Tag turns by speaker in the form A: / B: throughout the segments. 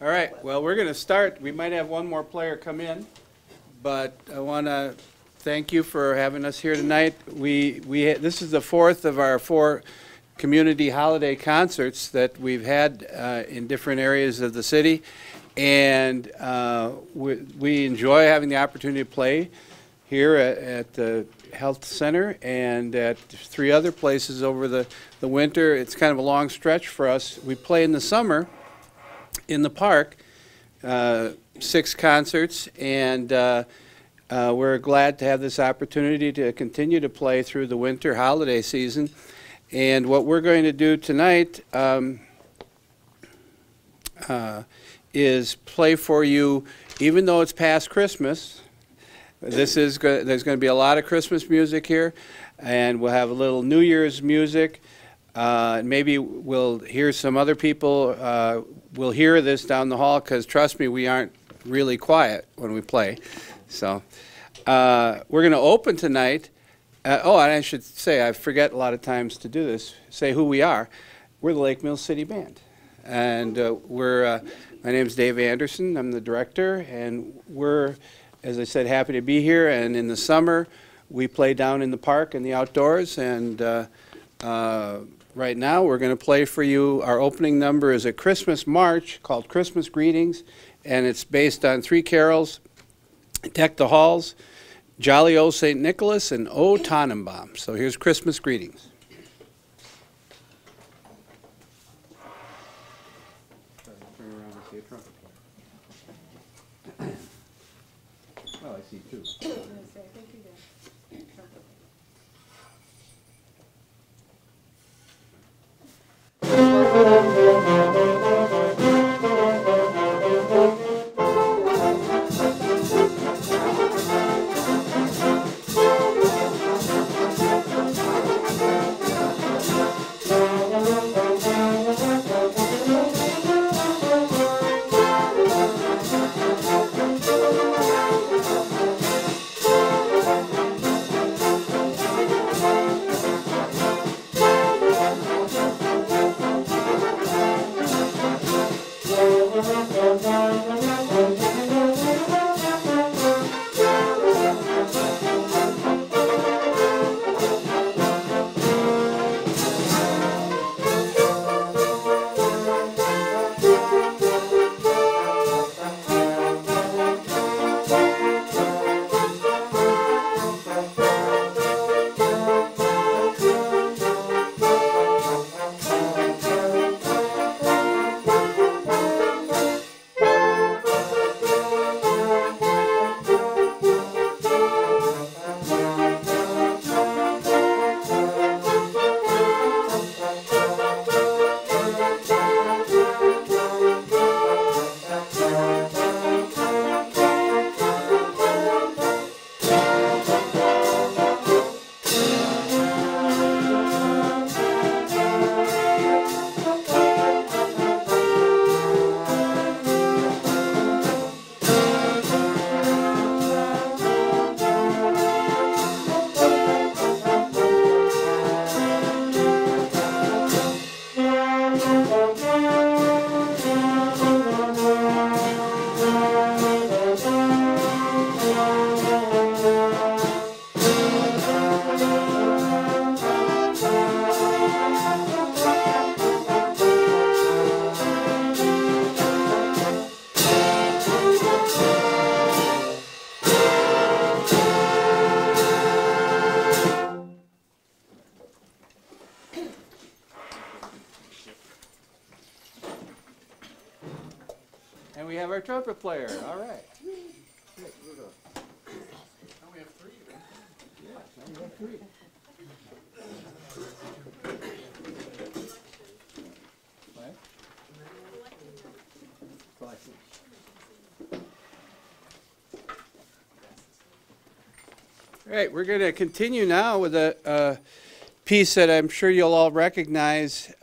A: All right, well, we're going to start. We might have one more player come in, but I want to thank you for having us here tonight. This is the fourth of our 4 community holiday concerts that we've had in different areas of the city, and we enjoy having the opportunity to play here at the Health Center and at 3 other places over the winter. It's kind of a long stretch for us. We play in the summer in the park, 6 concerts, and we're glad to have this opportunity to continue to play through the winter holiday season. And what we're going to do tonight is play for you, even though it's past Christmas. There's going to be a lot of Christmas music here, and we'll have a little New Year's music. Maybe we'll hear some other people will hear this down the hall, because trust me, we aren't really quiet when we play. So we're going to open tonight. Oh, and I should say, I forget a lot of times to do this, say who we are. We're the Lake Mills City Band. And my name's Dave Anderson. I'm the director, and we're, as I said, happy to be here. And in the summer, we play down in the park and the outdoors. And right now, we're going to play for you. Our opening number is a Christmas march called Christmas Greetings, and it's based on 3 carols: Deck the Halls, Jolly O St. Nicholas, and O Tannenbaum. So here's Christmas Greetings. Well, I see 2. And we have our trumpet player. All right. Now we have 3, right? Yeah, now we have 3. What? Collection. All right, we're going to continue now with a piece that I'm sure you'll all recognize.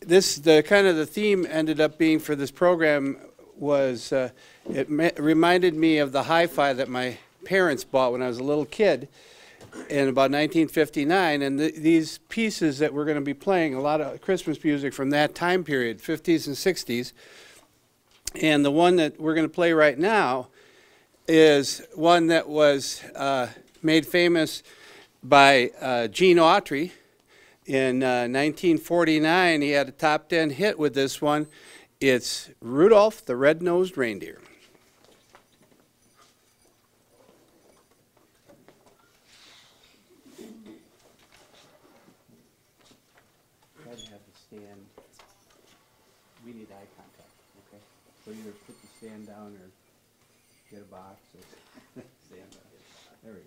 A: The theme ended up being for this program was it reminded me of the hi-fi that my parents bought when I was a little kid, in about 1959, and these pieces that we're going to be playing, a lot of Christmas music from that time period, 50s and 60s. And the one that we're going to play right now is one that was made famous by Gene Autry. In 1949, he had a top 10 hit with this one. It's Rudolph the Red-Nosed Reindeer. Try to have the stand. We need eye contact, okay? So either put the stand down or get a box or stand down. There we go.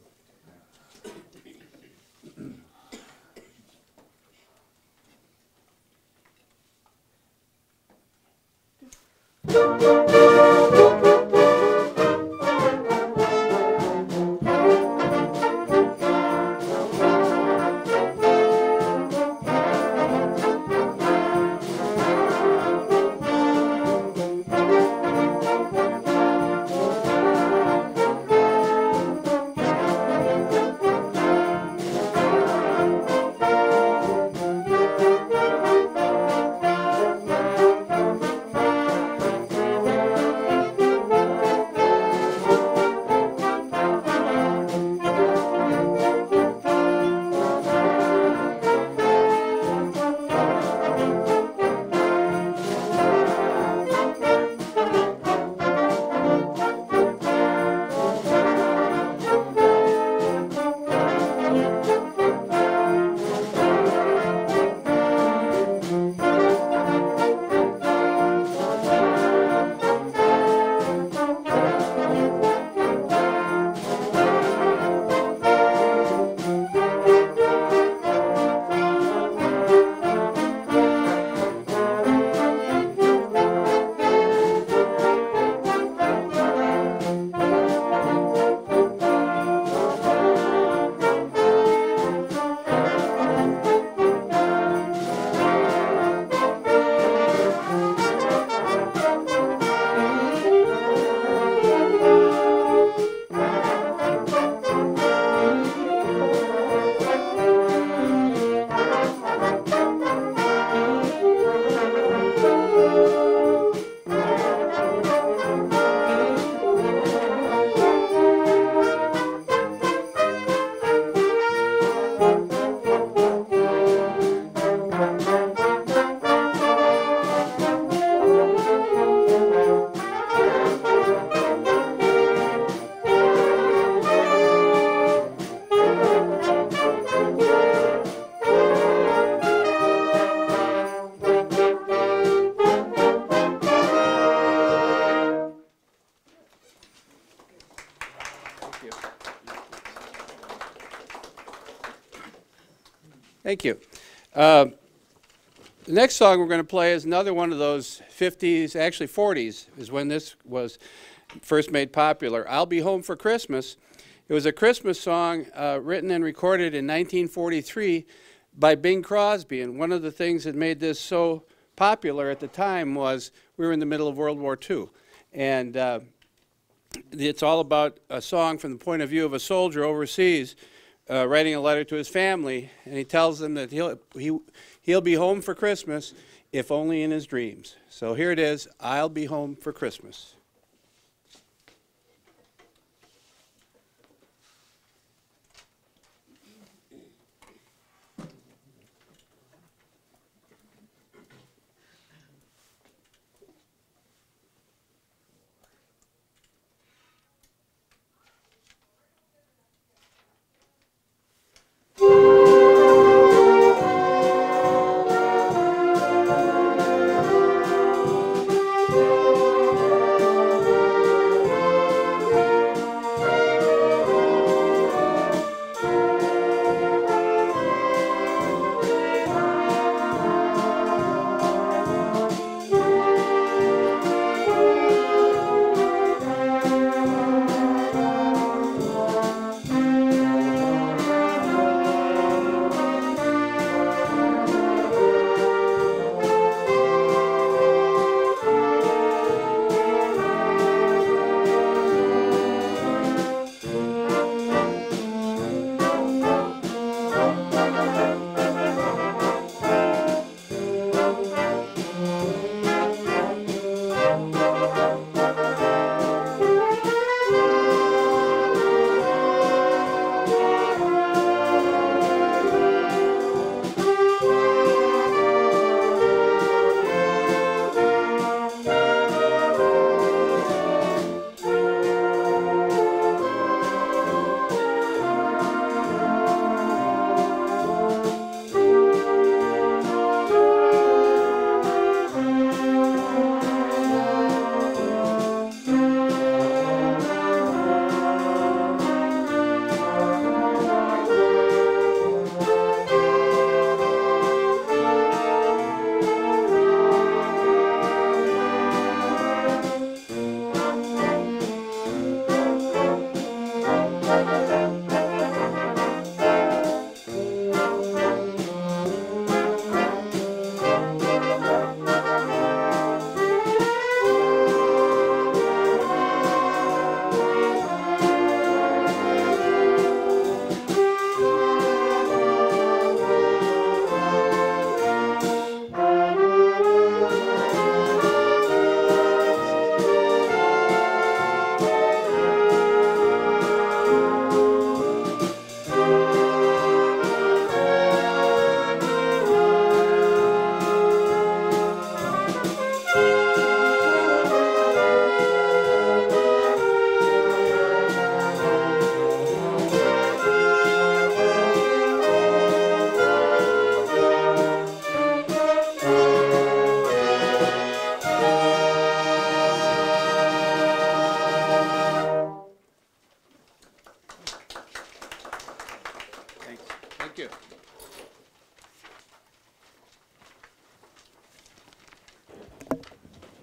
A: Thank you. The next song we're going to play is another one of those 50s, actually 40s, is when this was first made popular. I'll Be Home for Christmas. It was a Christmas song written and recorded in 1943 by Bing Crosby. And one of the things that made this so popular at the time was we were in the middle of World War II. And it's all about a song from the point of view of a soldier overseas writing a letter to his family, and he tells them that he'll be home for Christmas, if only in his dreams. So here it is, I'll Be Home for Christmas.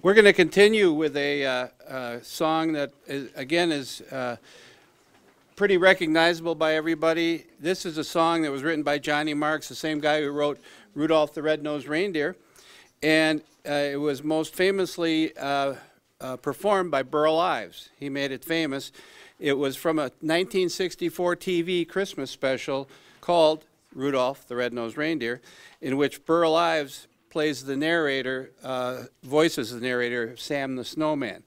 A: We're going to continue with a song that, again, is pretty recognizable by everybody. This is a song that was written by Johnny Marks, the same guy who wrote Rudolph the Red-Nosed Reindeer. And it was most famously performed by Burl Ives. He made it famous. It was from a 1964 TV Christmas special called Rudolph the Red-Nosed Reindeer, in which Burl Ives plays the narrator, voices the narrator, Sam the Snowman.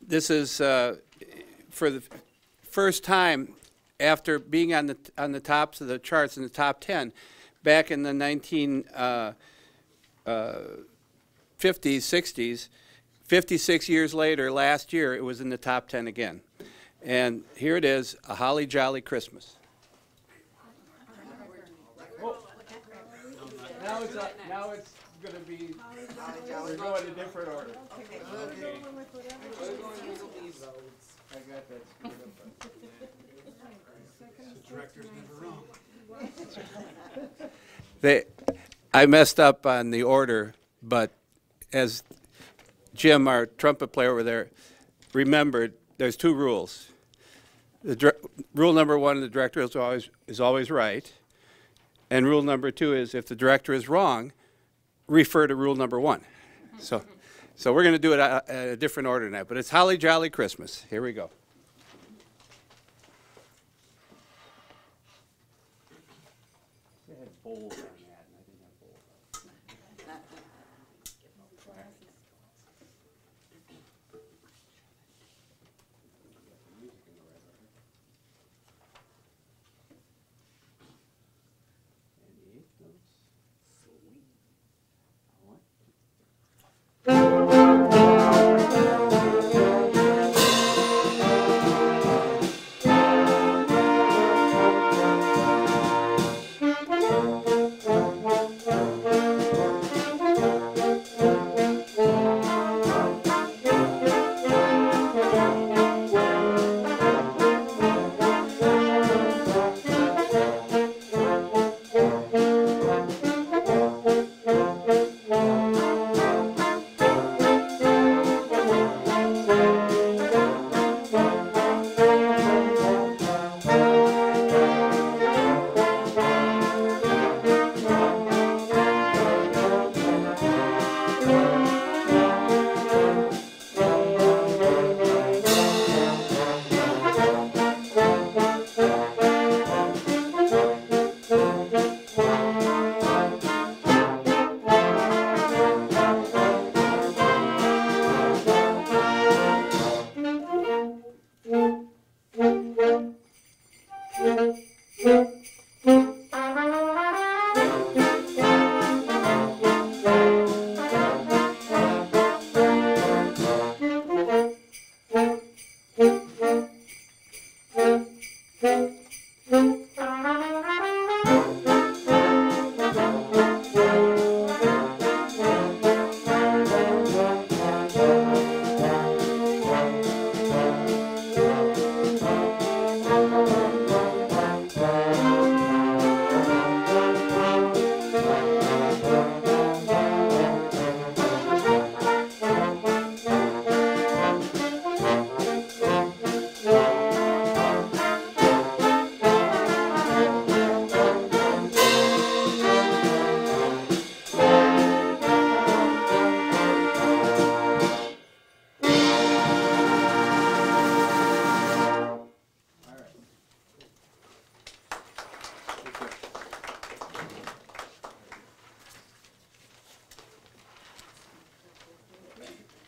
A: This is for the first time after being on the tops of the charts in the top 10 back in the 1950s, 60s. 56 years later, last year, it was in the top 10 again. And here it is, A Holly Jolly Christmas. Now it's going to be, we're going in a different order. Okay. I got that screwed up.
B: The director's never wrong.
A: I messed up on the order, but as Jim, our trumpet player over there, remembered, there's two rules. Rule number one, the director is always right. And rule number two is if the director is wrong, refer to rule number one. So we're going to do it a different order tonight, but it's Holly Jolly Christmas. Here we go. It had bowls on that, and I didn't have bowls on.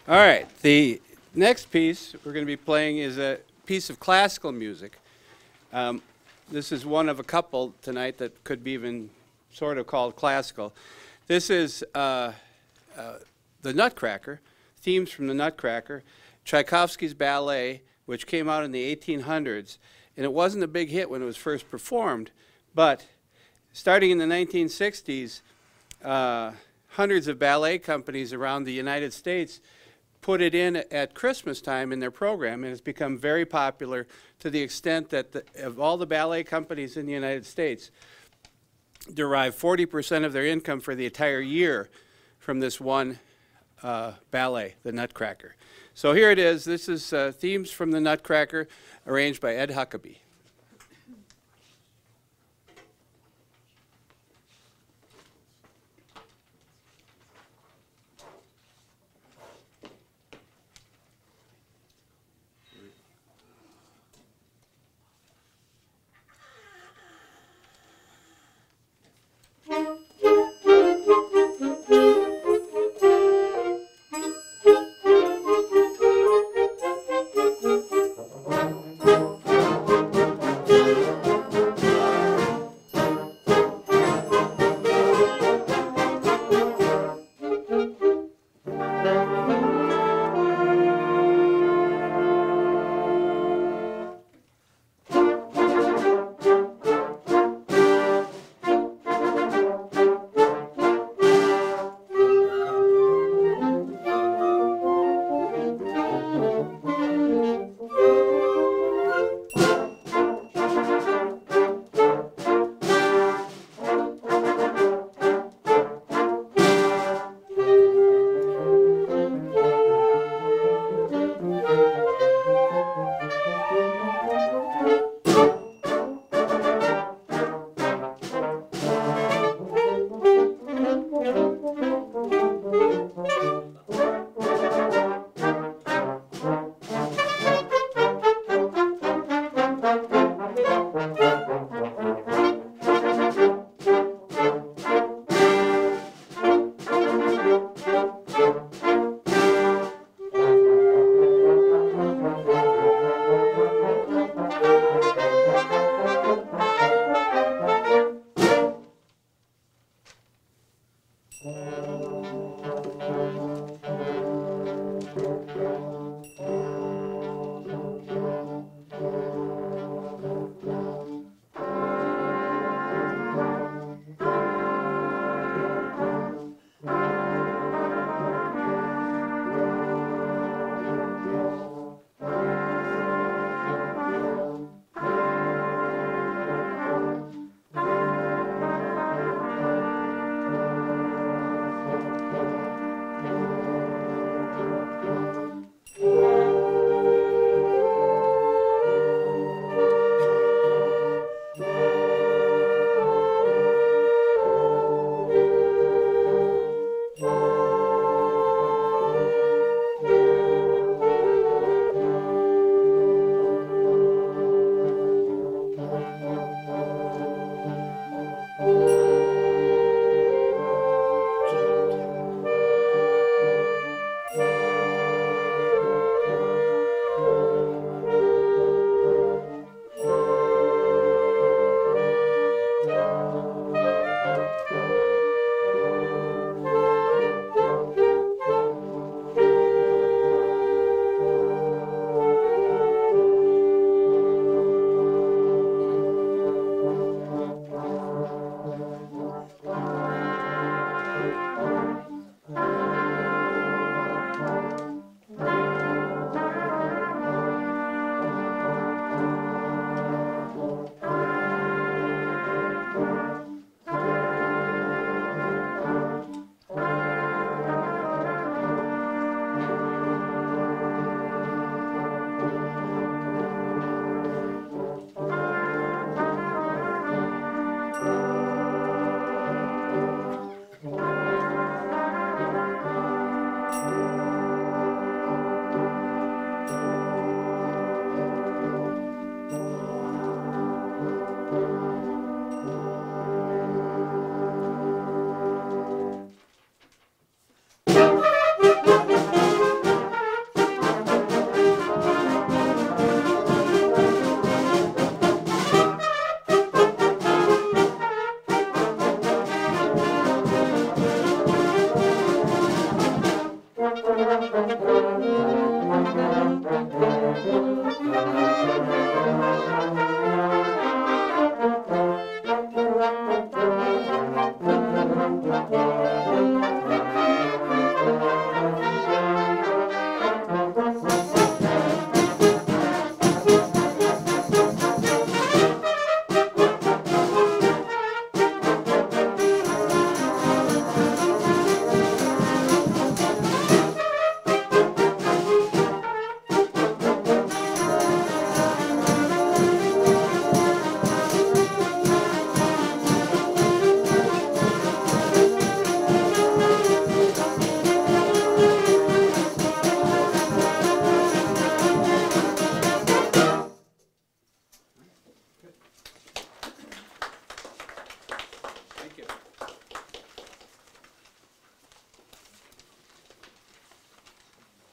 A: All right, the next piece we're going to be playing is a piece of classical music. This is one of a couple tonight that could be even sort of called classical. This is the Nutcracker, themes from the Nutcracker, Tchaikovsky's ballet, which came out in the 1800s. And it wasn't a big hit when it was first performed, but starting in the 1960s, hundreds of ballet companies around the United States put it in at Christmas time in their program, and it's become very popular to the extent that of all the ballet companies in the United States derive 40% of their income for the entire year from this one ballet, The Nutcracker. So here it is. This is Themes from the Nutcracker, arranged by Ed Huckabee.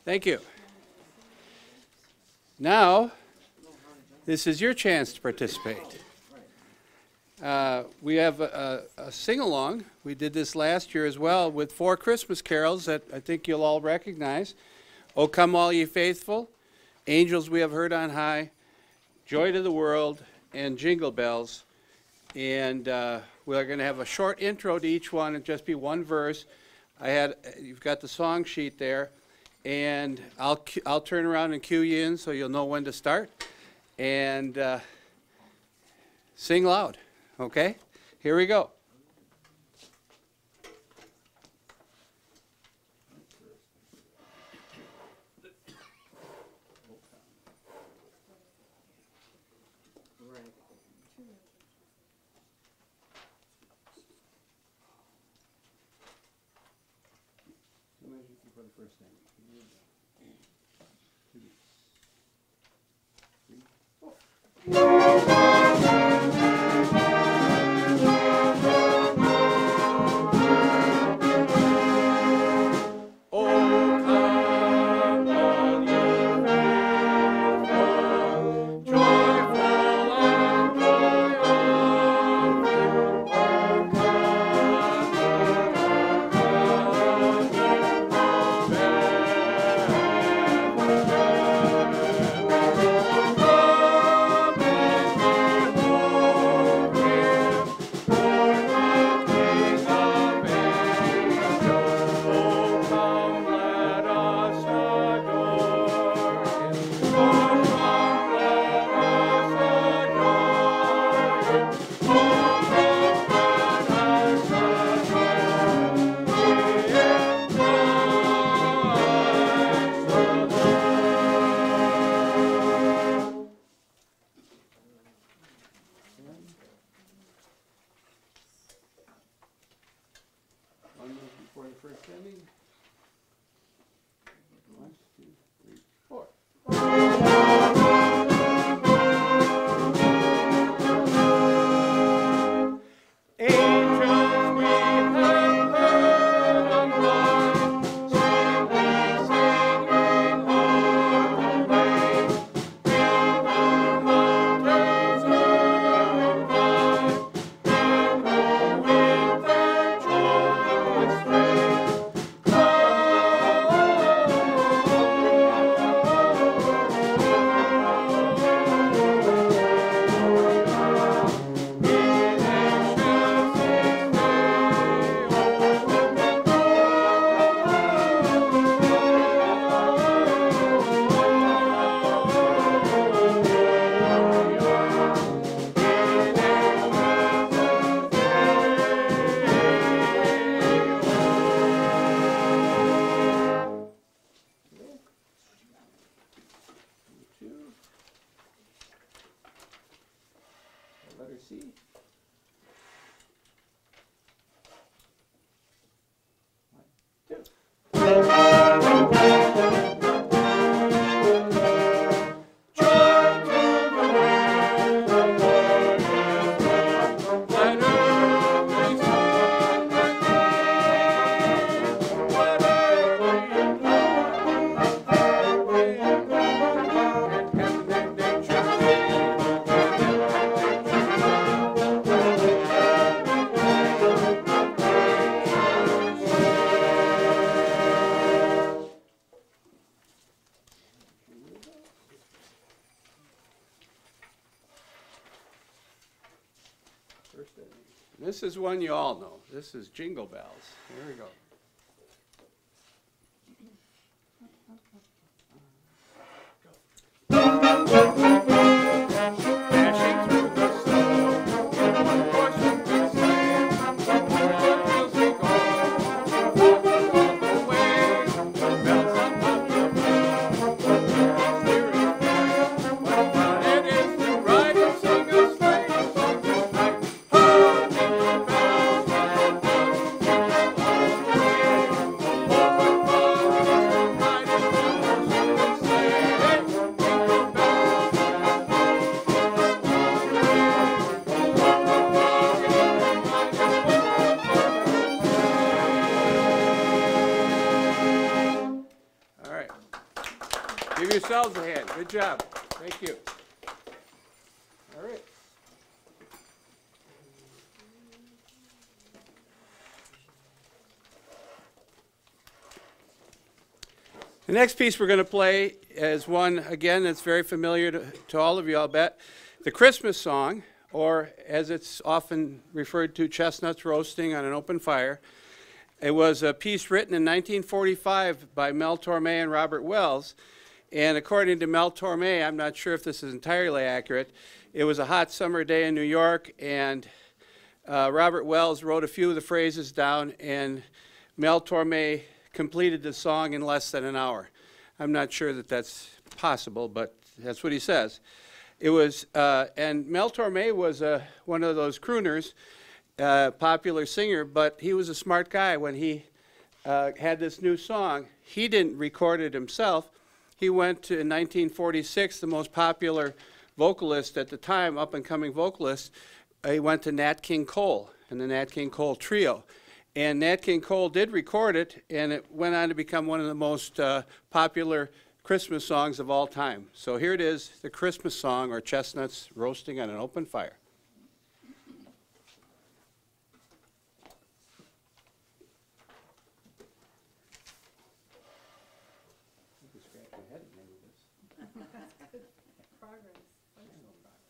A: Thank you. Now, this is your chance to participate. We have a sing-along. We did this last year as well with 4 Christmas carols that I think you'll all recognize. O Come All Ye Faithful, Angels We Have Heard on High, Joy to the World, and Jingle Bells. And we're going to have a short intro to each one and just be one verse. You've got the song sheet there, and I'll turn around and cue you in so you'll know when to start. And sing loud, okay? Here we go. Letter C. This is one you all know. This is Jingle Bells. Here we go. Dashing through the snow, coursing the sand, where bells we go, walking all the way, bells on the roof, clear as day. What fun it is to ride and sing a sleigh song tonight. Ho, jingle bells, jingle bells, jingle all the way. Give yourselves a hand. Good job. Thank you. All right. The next piece we're going to play is one, again, that's very familiar to all of you, I'll bet. The Christmas song, or as it's often referred to, Chestnuts Roasting on an Open Fire. It was a piece written in 1945 by Mel Torme and Robert Wells. And according to Mel Torme, I'm not sure if this is entirely accurate, it was a hot summer day in New York, and Robert Wells wrote a few of the phrases down, and Mel Torme completed the song in less than an hour. I'm not sure that that's possible, but that's what he says. It was, and Mel Torme was one of those crooners, popular singer, but he was a smart guy. When he had this new song, he didn't record it himself. He went to, in 1946, the most popular vocalist at the time, up-and-coming vocalist, he went to Nat King Cole and the Nat King Cole Trio. And Nat King Cole did record it, and it went on to become one of the most popular Christmas songs of all time. So here it is, the Christmas song, or Chestnuts Roasting on an Open Fire.
B: Progress, functional progress.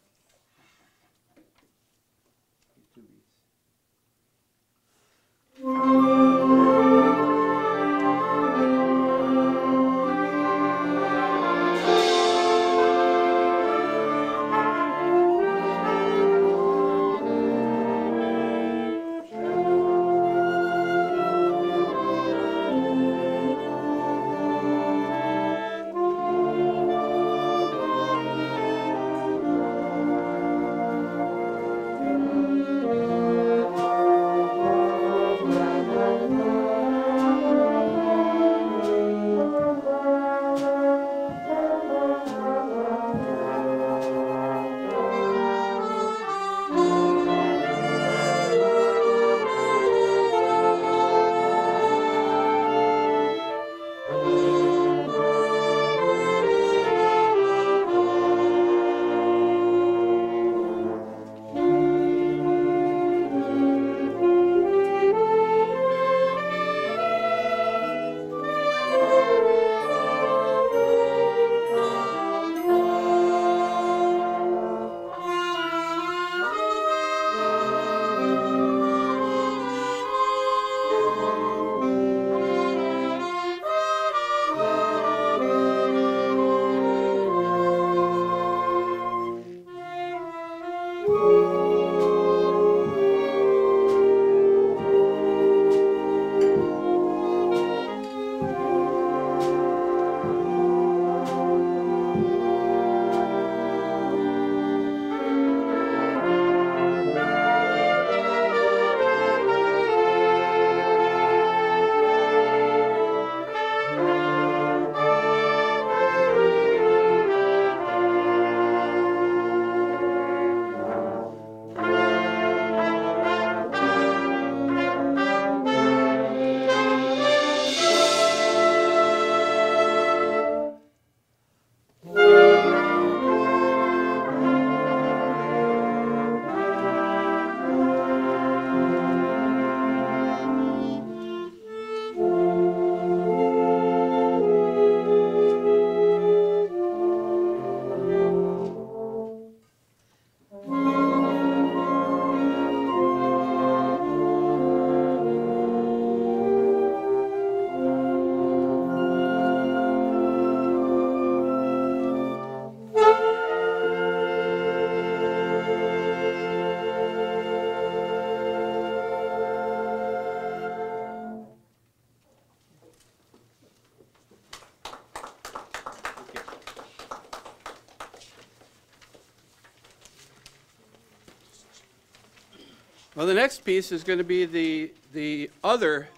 A: Well, the next piece is going to be the other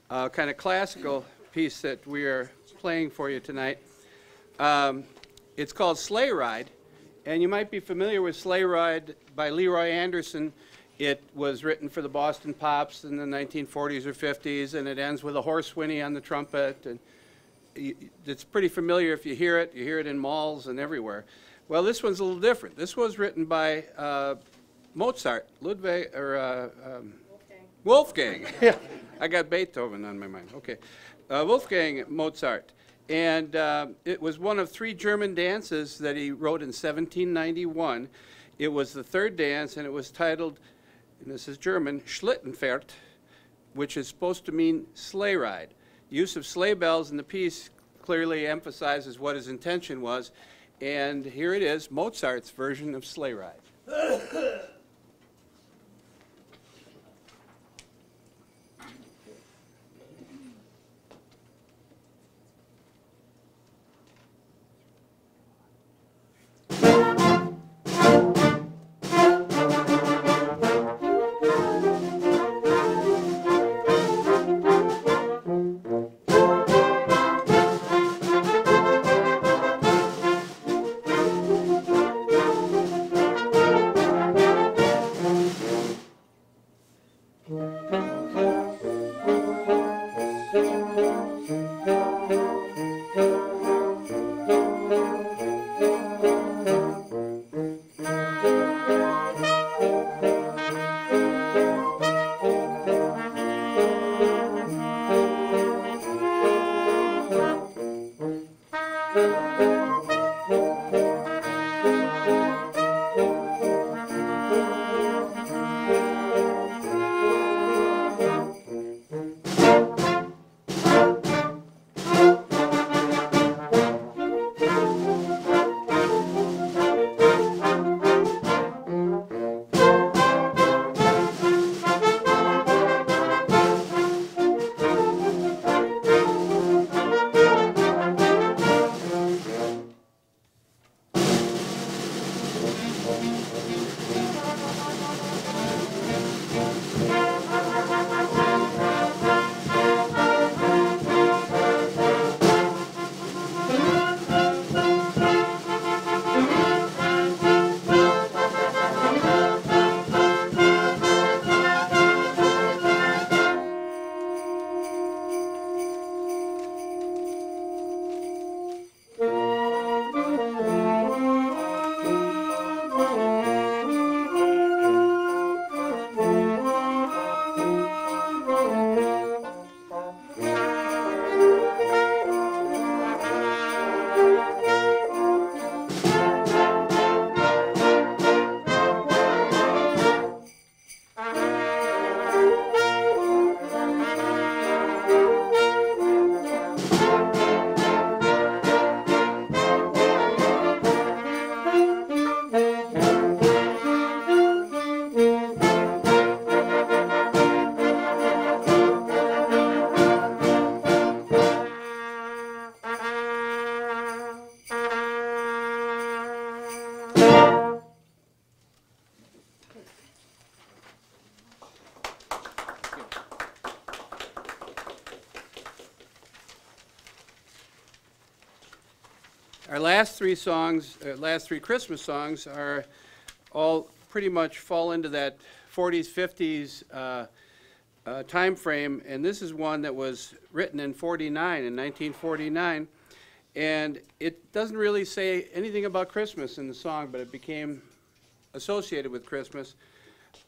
A: kind of classical piece that we are playing for you tonight. It's called Sleigh Ride, and you might be familiar with Sleigh Ride by Leroy Anderson. It was written for the Boston Pops in the 1940s or 50s, and it ends with a horse whinny on the trumpet. And it's pretty familiar if you hear it. You hear it in malls and everywhere. Well, this one's a little different. This was written by Mozart, Ludwig, or Wolfgang. Yeah, I got Beethoven on my mind. Okay, Wolfgang Mozart. And it was one of 3 German dances that he wrote in 1791. It was the 3rd dance, and it was titled, and this is German, Schlittenfahrt, which is supposed to mean sleigh ride. Use of sleigh bells in the piece clearly emphasizes what his intention was. And here it is, Mozart's version of Sleigh Ride. Our last 3 songs, last 3 Christmas songs are all pretty much fall into that 40s, 50s time frame, and this is one that was written in 1949, and it doesn't really say anything about Christmas in the song, but it became associated with Christmas.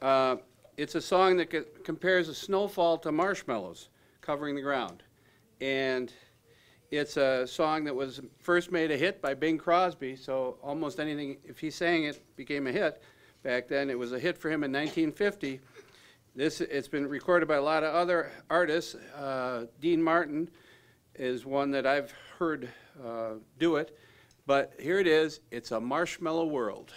A: It's a song that compares a snowfall to marshmallows covering the ground, and it's a song that was first made a hit by Bing Crosby, so almost anything, if he sang it, became a hit. Back then, it was a hit for him in 1950. It's been recorded by a lot of other artists. Dean Martin is one that I've heard do it, but here it is. It's a Marshmallow World.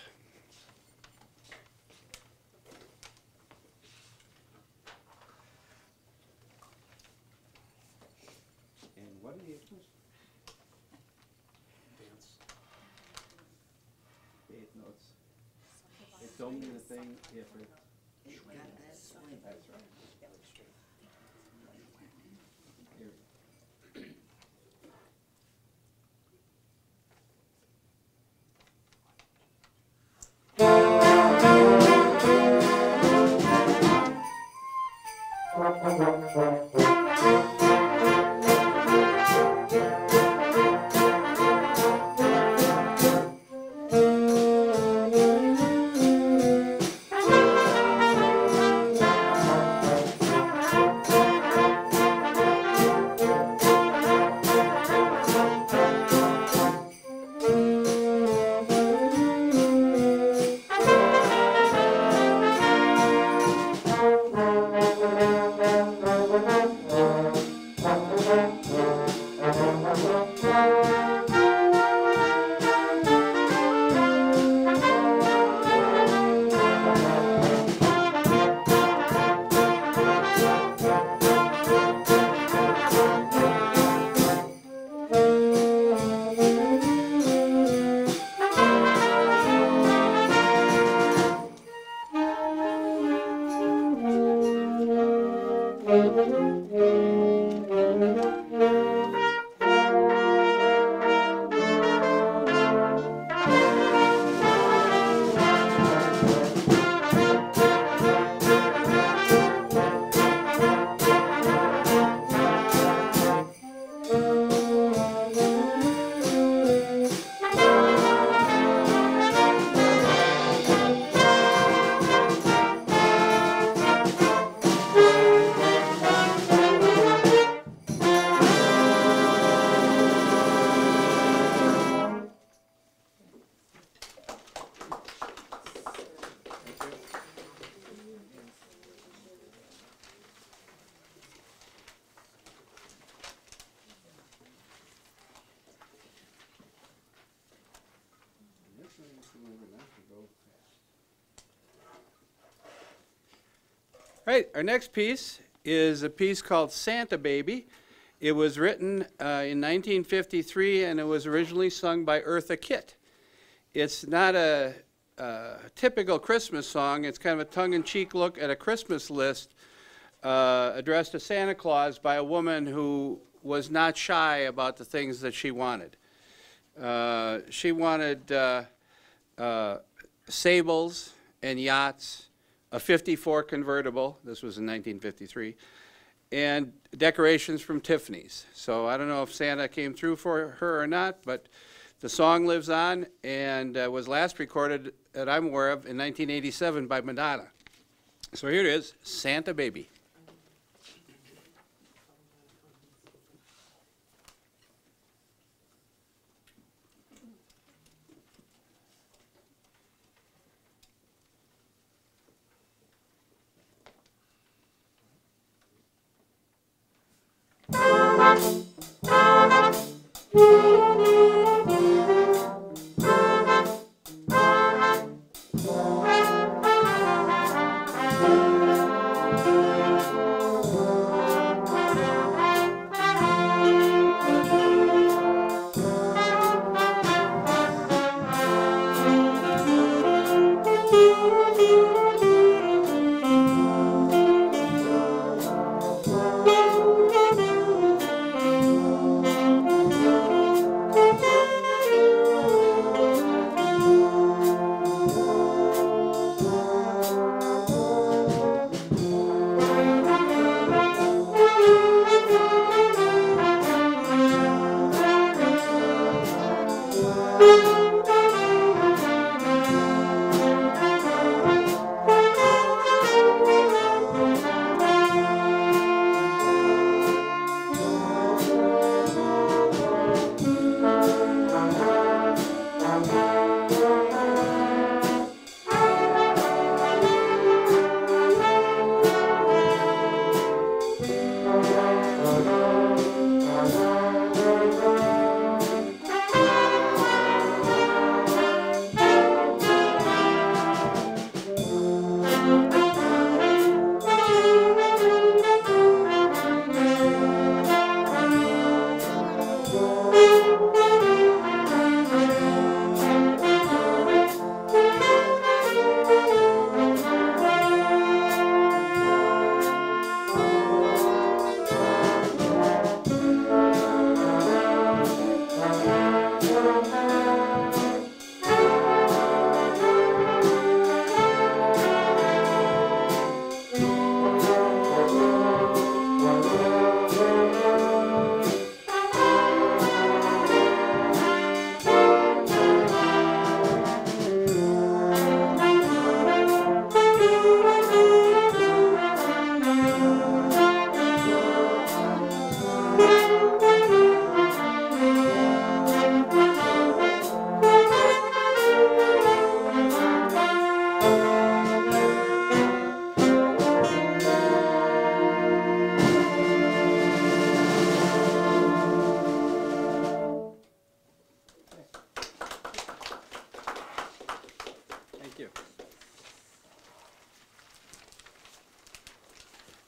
A: And what are the instruments? Eighth notes. It don't mean a thing if it. That's right. Here. Right, our next piece is a piece called Santa Baby. It was written in 1953, and it was originally sung by Eartha Kitt. It's not a typical Christmas song. It's kind of a tongue-in-cheek look at a Christmas list addressed to Santa Claus by a woman who was not shy about the things that she wanted. She wanted sables and yachts, a 54 convertible, this was in 1953, and decorations from Tiffany's. So I don't know if Santa came through for her or not, but the song lives on and was last recorded, that I'm aware of, in 1987 by Madonna. So here it is, Santa Baby.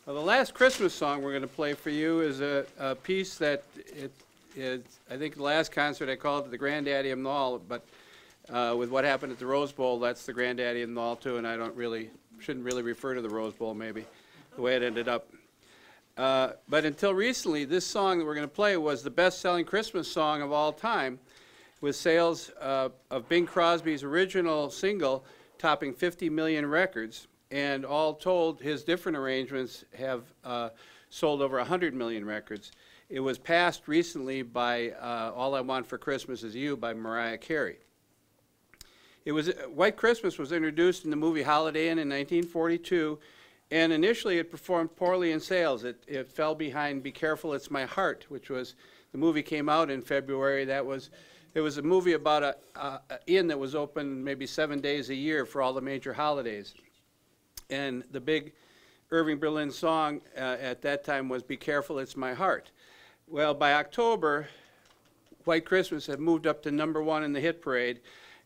A: Well, the last Christmas song we're going to play for you is a piece that I think the last concert I called it the Granddaddy of them all, but with what happened at the Rose Bowl, that's the Granddaddy of them all too, and I shouldn't really refer to the Rose Bowl maybe, the way it ended up. But until recently, this song that we're going to play was the best-selling Christmas song of all time, with sales of Bing Crosby's original single topping 50 million records. And all told, his different arrangements have sold over 100 million records. It was passed recently by All I Want for Christmas Is You by Mariah Carey. White Christmas was introduced in the movie Holiday Inn in 1942, and initially it performed poorly in sales. It fell behind Be Careful It's My Heart, which was, the movie came out in February. It was a movie about an inn that was open maybe 7 days a year for all the major holidays. And the big Irving Berlin song at that time was Be Careful It's My Heart. Well, by October, White Christmas had moved up to #1 in the hit parade,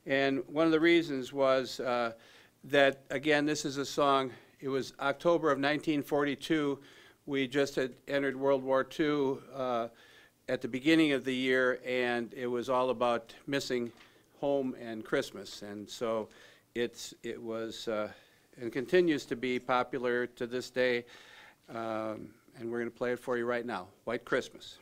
A: and one of the reasons was that, again, this is a song it was October of 1942. We just had entered World War II at the beginning of the year, and it was all about missing home and Christmas. And so it was and continues to be popular to this day. And we're going to play it for you right now, White Christmas.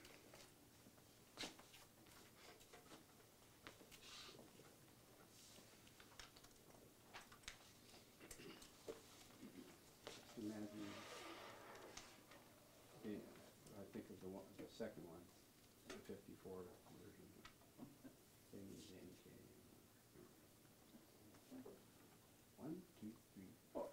A: I think of the second one, the 54 version. One, two, three, four.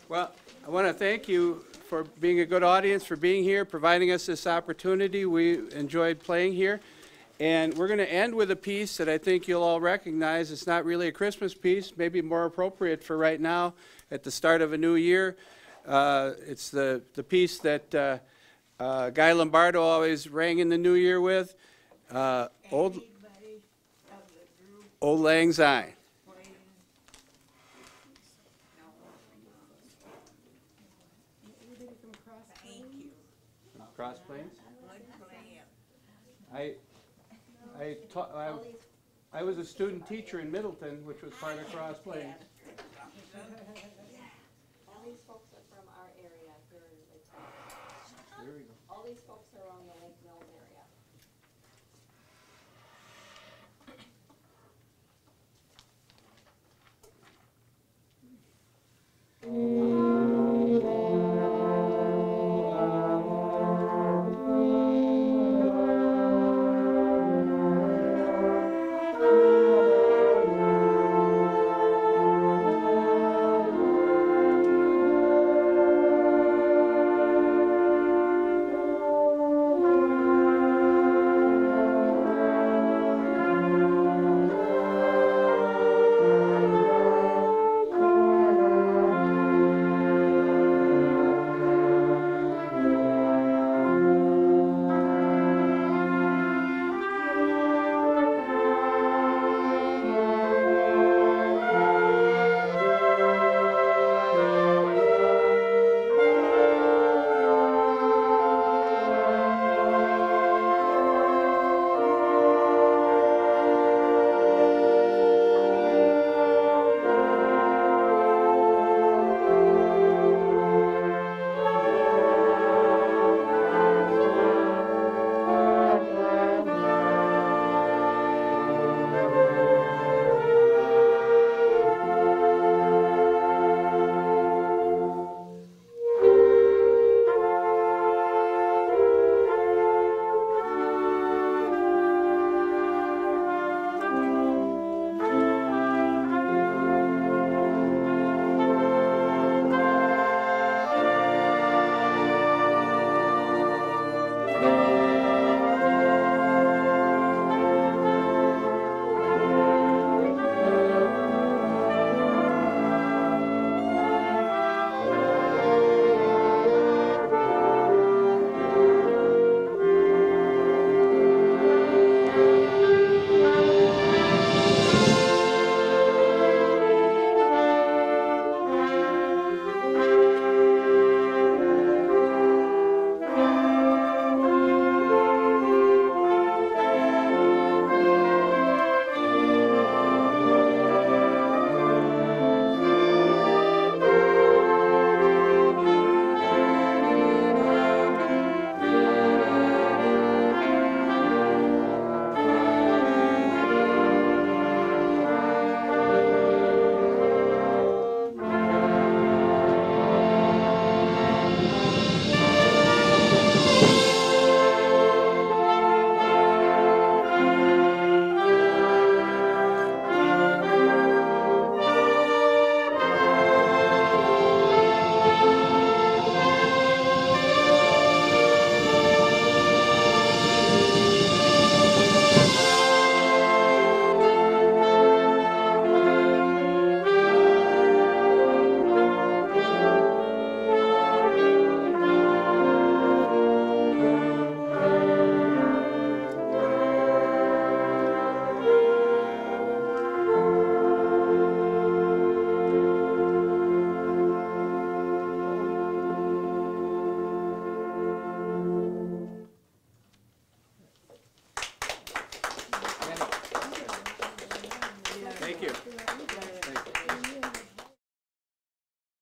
A: Well, I want to thank you for being a good audience, for being here, providing us this opportunity. We enjoyed playing here. And we're going to end with a piece that I think you'll all recognize. It's not really a Christmas piece, maybe more appropriate for right now at the start of a new year. It's the piece that Guy Lombardo always rang in the new year with, Old Lang Syne. Cross Plains? I I was a student teacher in Middleton, which was part of Cross Plains.
B: All these folks are from our area here in Lake Forest.
A: There we go.
B: All these folks